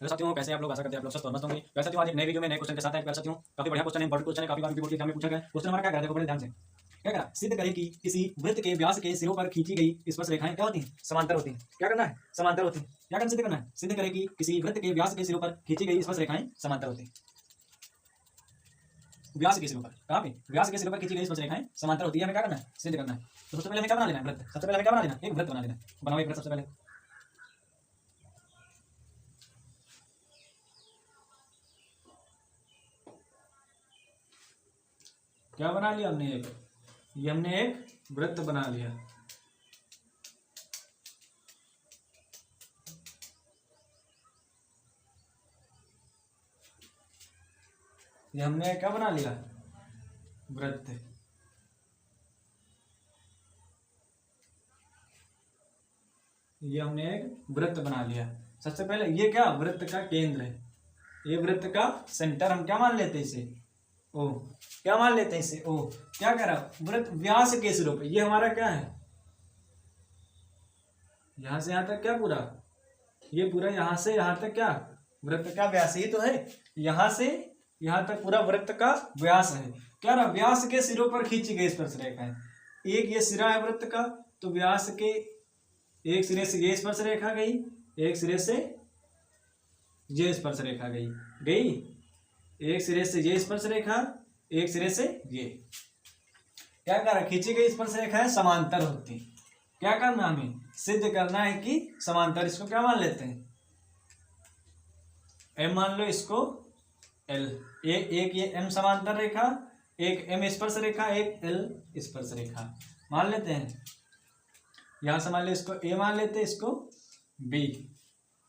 Hello साथियों, कैसे आप लोग? आशा करते हैं आप लोग स्वस्थ और मस्त होंगे। वैसे साथियों, आज एक नए वीडियो में नए क्वेश्चन के साथ आए। वैसे साथियों, काफी बढ़िया क्वेश्चन है, इंपॉर्टेंट क्वेश्चन है, काफी बार रिपोर्ट एग्जाम में पूछा गया। क्वेश्चन हमारा क्या करा, देखो बड़े ध्यान से। क्या करा? सिद्ध करें कि किसी वृत्त के व्यास के सिरों पर खींची गई स्पर्श रेखाएं क्या होती हैं? समांतर होती हैं। क्या करना है? समांतर होती हैं। क्या करना, सिद्ध करना है? सिद्ध करें कि किसी वृत्त के व्यास के सिरों पर खींची गई स्पर्श रेखाएं समांतर होती हैं। व्यास के सिरों पर, कहाँ पे? व्यास के सिरों पर खींची गई स्पर्श रेखाएं समांतर होती है। हमें क्या करना है? सिद्ध करना है। तो सबसे पहले हमें क्या बना लेना है? वृत्त। सबसे पहले हमें क्या बना लेना है? एक वृत्त बना लेना है। बनाओ एक वृत्त सबसे पहले। क्या बना लिया हमने? ये हमने एक वृत्त बना लिया। ये हमने क्या बना लिया? वृत्त। ये हमने एक वृत्त बना लिया। सबसे पहले ये क्या? वृत्त का केंद्र है। ये वृत्त का सेंटर हम क्या मान लेते हैं? इसे ओ। क्या मान लेते हैं इसे? ओ। क्या कह रहा? वृत्त व्यास के सिरों पे। ये हमारा क्या है? यहां से यहां तक क्या पूरा? ये पूरा यहां से यहां तक क्या? वृत्त का व्यास ही तो है। यहां से यहां तक पूरा वृत्त का व्यास है। क्या रहा? व्यास के सिरों पर खींची गई स्पर्श रेखा है। एक ये सिरा है वृत्त का, तो व्यास के एक सिरे से ये स्पर्श रेखा गई, एक सिरे से ये स्पर्श रेखा गई। एक सिरे से ये स्पर्श रेखा, एक सिरे से ये। क्या कर रहा? खींची गई स्पर्श रेखा है समांतर होती। क्या करना? हमें सिद्ध करना है कि समांतर। इसको क्या मान लेते हैं? एम मान लो, इसको एल। एक ये एम समांतर रेखा, एक एम स्पर्श रेखा, एक एल स्पर्श रेखा मान लेते हैं। यहां से मान लो, इसको ए मान लेते हैं, इसको बी।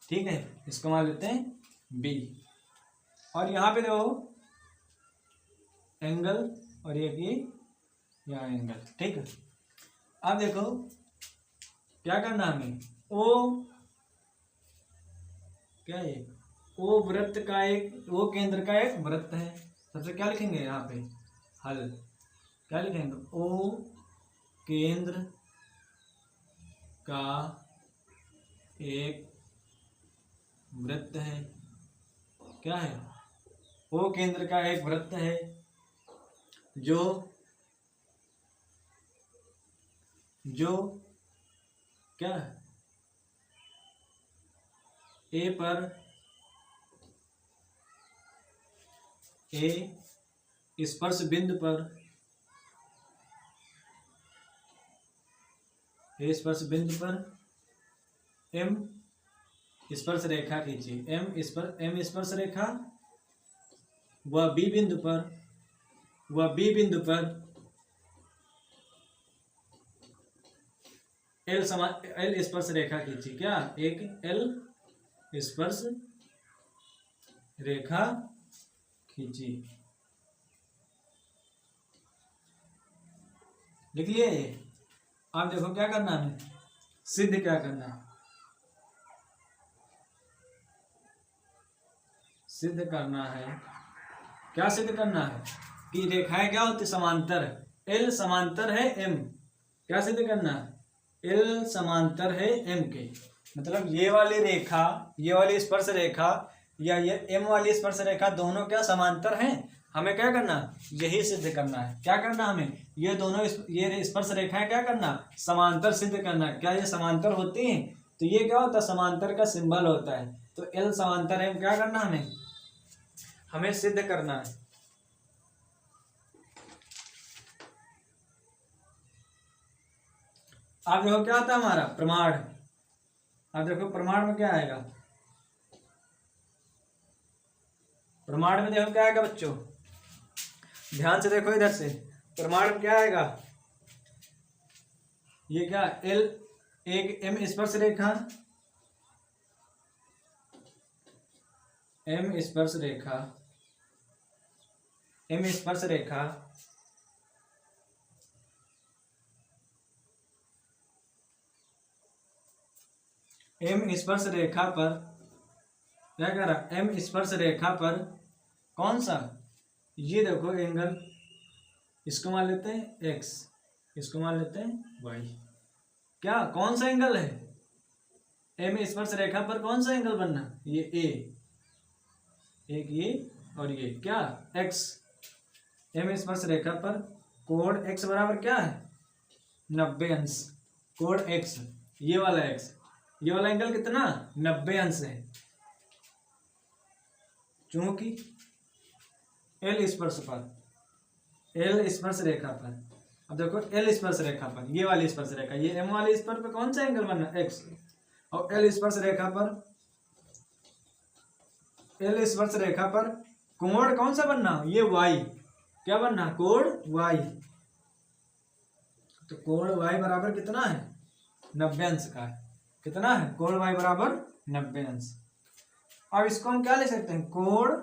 ठीक है, इसको मान लेते हैं बी। और यहां पे देखो एंगल, और एक ये यहाँ एंगल। ठीक है, अब देखो क्या करना हमें? ओ क्या है? ओ वृत्त का एक, ओ केंद्र का एक वृत्त है। सबसे क्या लिखेंगे यहाँ पे? हल। क्या लिखेंगे? ओ केंद्र का एक वृत्त है। क्या है? ओ केंद्र का एक वृत्त है जो क्या है? ए पर ए स्पर्श बिंदु पर, ए स्पर्श बिंदु पर एम स्पर्श रेखा खींचिए। एम स्पर्श रेखा वह बी बिंदु पर एल स्पर्श रेखा खींची। क्या? एक एल स्पर्श रेखा खींची। लिख लिए ये? आप देखो क्या करना है? सिद्ध क्या करना? सिद्ध करना है। क्या सिद्ध करना है? कि रेखाएं क्या होती? समांतर। एल समांतर है एम। क्या सिद्ध करना है? एल समांतर है एम के। मतलब ये वाली रेखा, ये वाली स्पर्श रेखा या ये एम वाली स्पर्श रेखा, दोनों क्या समांतर हैं? हमें क्या करना? यही सिद्ध करना है। क्या करना हमें? ये दोनों ये स्पर्श रेखाएं क्या करना? समांतर सिद्ध करना। क्या ये समांतर होती हैं? तो ये क्या होता है? समांतर का सिंबल होता है। तो एल समांतर एम क्या करना? हमें सिद्ध करना है। आप देखो क्या होता है हमारा प्रमाण। आप देखो प्रमाण में क्या आएगा? प्रमाण में देखो क्या आएगा बच्चों? ध्यान से देखो इधर से। प्रमाण में क्या आएगा? ये क्या? एल एक एम स्पर्श रेखा, एम स्पर्श रेखा, एम स्पर्श रेखा एम स्पर्श रेखा पर क्या कर रहा? एम स्पर्श रेखा पर कौन सा? ये देखो एंगल, इसको मान लेते हैं एक्स, इसको मान लेते हैं वाई। क्या? कौन सा एंगल है? एम स्पर्श रेखा पर कौन सा एंगल बनना? ये ए। एक ये और ये क्या x, एम स्पर्श रेखा पर कोण x बराबर क्या है 90 अंश। कोण x, ये वाला x, ये वाला एंगल कितना 90 अंश है, क्योंकि एल स्पर्श पर, एल स्पर्श रेखा पर, अब देखो एल स्पर्श रेखा पर, ये वाली स्पर्श रेखा, ये एम वाली स्पर्श पर कौन सा एंगल बनना x, और एल स्पर्श रेखा पर, एल स्पर्श रेखा पर कोण कौन सा बनना ये y, क्या बनना कोण y, तो कोण y बराबर कितना है 90 अंश का है, कितना है कोण y बराबर 90 अंश। अब इसको हम क्या ले सकते हैं कोण,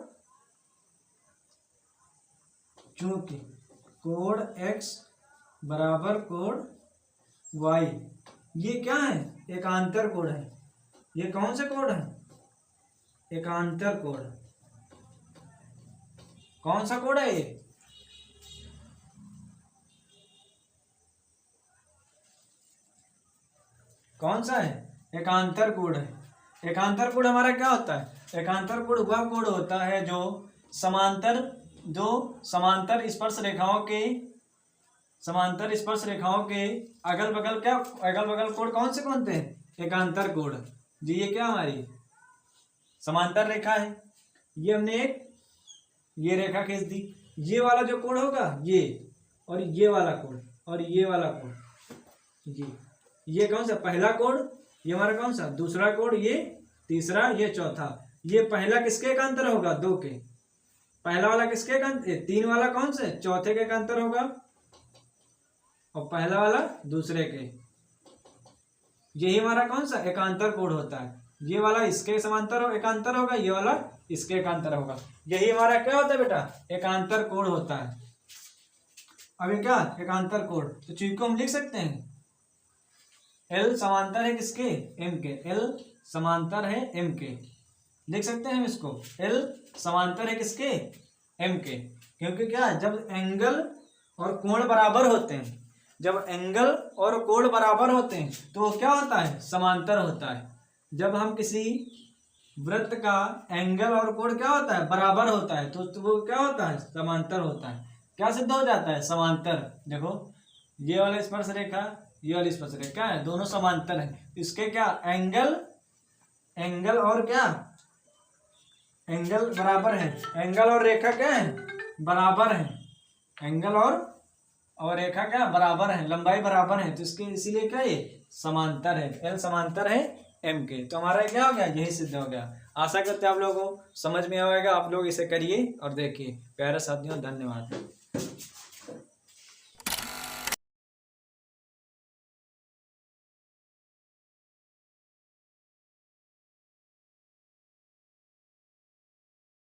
चूंकि कोण x बराबर कोण y, ये क्या है एकांतर कोण है, ये कौन सा कोण है एकांतर कोण, कौन सा कोण है ये कौन सा है एकांतर कोण है। एकांतर कोण हमारा क्या होता है, एकांतर कोण वह कोण होता है जो समांतर स्पर्श रेखाओं के, समांतर स्पर्श रेखाओं के अगल बगल, क्या अगल बगल कोण कौन से बनते हैं एकांतर कोण जी। ये क्या हमारी समांतर रेखा है, ये हमने एक ये रेखा खींच दी, ये वाला जो कोण होगा ये, और ये वाला कोण, और ये वाला कोण, ये कौन सा पहला कोण, ये हमारा कौन सा दूसरा कोण, ये तीसरा, ये चौथा। ये पहला किसके एकांतर होगा 2 के, पहला वाला किसके एकांतर, 3 वाला कौन से चौथे के एकांतर होगा, और पहला वाला दूसरे के। यही हमारा कौन सा एकांतर कोण होता है, ये वाला इसके समांतर एकांतर होगा, ये वाला इसके एकांतर होगा, यही हमारा क्या होता है बेटा एकांतर कोण होता है। अभी क्या एकांतर कोण, तो चीज को हम लिख सकते हैं एल समांतर है किसके एम के, एल समांतर है एम के, लिख सकते हैं हम इसको एल समांतर है किसके एम के, क्योंकि क्या जब एंगल और कोण बराबर होते हैं, जब एंगल और कोण बराबर होते हैं तो क्या होता है समांतर होता है। जब हम किसी वृत्त का एंगल और कोण क्या होता है बराबर होता है तो वो क्या होता है समांतर होता है। क्या सिद्ध हो जाता है समांतर, देखो ये वाला स्पर्श रेखा, ये वाली स्पर्श रेखा क्या है दोनों समांतर है, इसके क्या एंगल और क्या एंगल बराबर है, एंगल और रेखा क्या है बराबर है, एंगल और रेखा क्या बराबर है, लंबाई बराबर है, तो इसके इसीलिए क्या ये समांतर है, एल समांतर है एम के। तो हमारा क्या हो गया यही सिद्ध हो गया। आशा करते हैं आप लोगों को समझ में आएगा, आप लोग इसे करिए और देखिए। प्यारे साथियों धन्यवाद।